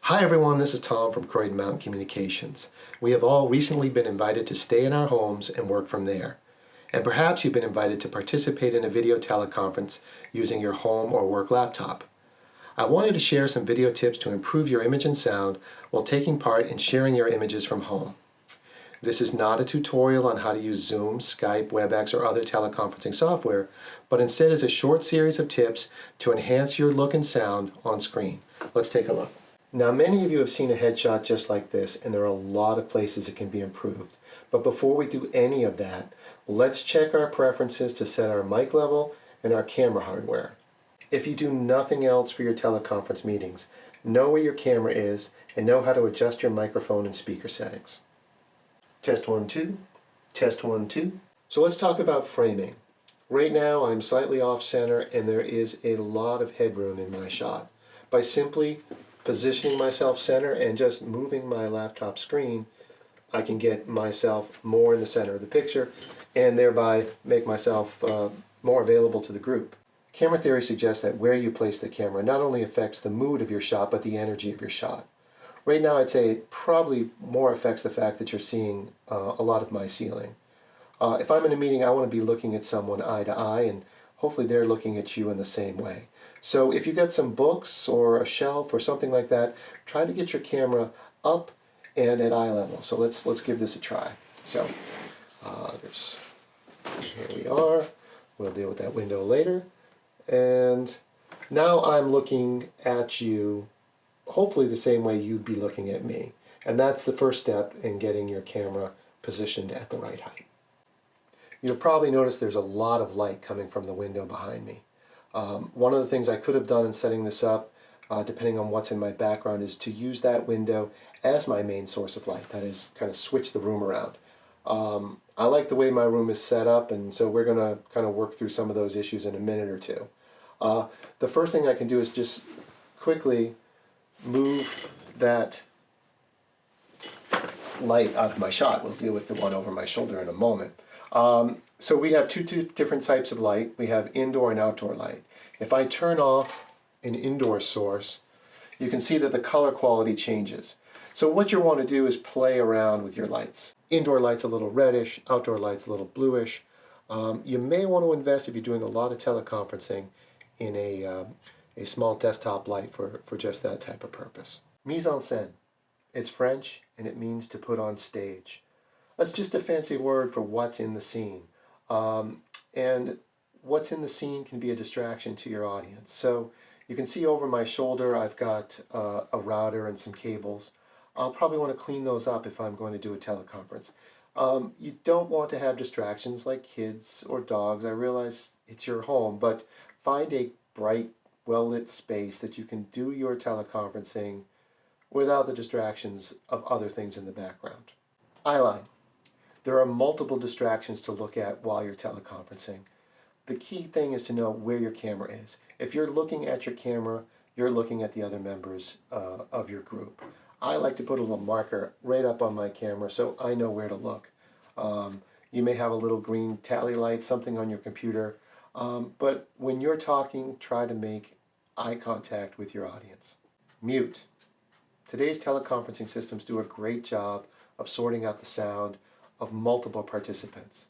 Hi everyone, this is Tom from Croydon Mountain Communications. We have all recently been invited to stay in our homes and work from there. And perhaps you've been invited to participate in a video teleconference using your home or work laptop. I wanted to share some video tips to improve your image and sound while taking part in sharing your images from home. This is not a tutorial on how to use Zoom, Skype, WebEx, or other teleconferencing software, but instead is a short series of tips to enhance your look and sound on screen. Let's take a look. Now, many of you have seen a headshot just like this, and there are a lot of places it can be improved. But before we do any of that, let's check our preferences to set our mic level and our camera hardware. If you do nothing else for your teleconference meetings, know where your camera is and know how to adjust your microphone and speaker settings. Test 1, 2. Test 1, 2. So let's talk about framing. Right now I'm slightly off center and there is a lot of headroom in my shot. By simply positioning myself center and just moving my laptop screen, I can get myself more in the center of the picture and thereby make myself more available to the group. Camera theory suggests that where you place the camera not only affects the mood of your shot, but the energy of your shot. Right now I'd say it probably more affects the fact that you're seeing a lot of my ceiling. If I'm in a meeting, I want to be looking at someone eye to eye, and hopefully they're looking at you in the same way. So if you got some books or a shelf or something like that, try to get your camera up and at eye level. So let's give this a try. So here we are. We'll deal with that window later. And now I'm looking at you hopefully the same way you'd be looking at me. And that's the first step in getting your camera positioned at the right height. You'll probably notice there's a lot of light coming from the window behind me. One of the things I could have done in setting this up, depending on what's in my background, is to use that window as my main source of light. That is, kind of switch the room around. I like the way my room is set up, and so we're going to kind of work through some of those issues in a minute or two. The first thing I can do is just quickly move that light out of my shot. We'll deal with the one over my shoulder in a moment. So we have two different types of light. We have indoor and outdoor light. If I turn off an indoor source, you can see that the color quality changes. So what you want to do is play around with your lights. Indoor light's a little reddish, outdoor light's a little bluish. You may want to invest, if you're doing a lot of teleconferencing, in a small desktop light for just that type of purpose. Mise en scène. It's French and it means to put on stage. That's just a fancy word for what's in the scene. And what's in the scene can be a distraction to your audience. So you can see over my shoulder I've got a router and some cables. I'll probably want to clean those up if I'm going to do a teleconference. You don't want to have distractions like kids or dogs. I realize it's your home, but find a bright, well-lit space that you can do your teleconferencing without the distractions of other things in the background. Eyeline. There are multiple distractions to look at while you're teleconferencing. The key thing is to know where your camera is. If you're looking at your camera, you're looking at the other members of your group. I like to put a little marker right up on my camera so I know where to look. You may have a little green tally light, something on your computer, but when you're talking, try to make eye contact with your audience. Mute. Today's teleconferencing systems do a great job of sorting out the sound of multiple participants.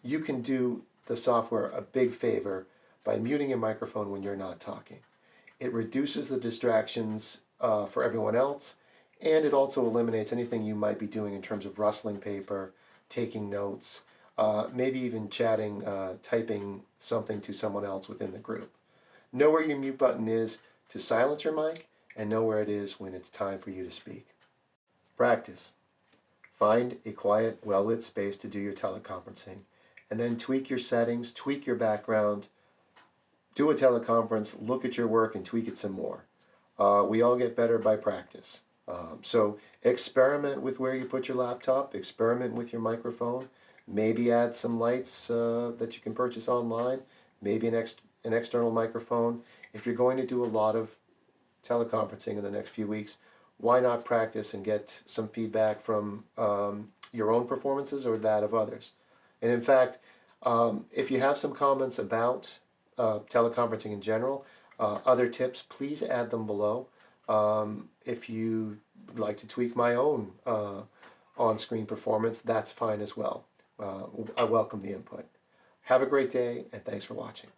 You can do the software a big favor by muting your microphone when you're not talking. It reduces the distractions for everyone else, and it also eliminates anything you might be doing in terms of rustling paper, taking notes, maybe even chatting, typing something to someone else within the group. Know where your mute button is to silence your mic, and know where it is when it's time for you to speak. Practice. Find a quiet, well-lit space to do your teleconferencing, and then tweak your settings, tweak your background, do a teleconference, look at your work, and tweak it some more. We all get better by practice. So experiment with where you put your laptop, experiment with your microphone, maybe add some lights that you can purchase online, maybe an external microphone. If you're going to do a lot of teleconferencing in the next few weeks, why not practice and get some feedback from your own performances or that of others? And in fact, if you have some comments about teleconferencing in general, other tips, please add them below. If you would like to tweak my own on-screen performance, that's fine as well. I welcome the input. Have a great day, and thanks for watching.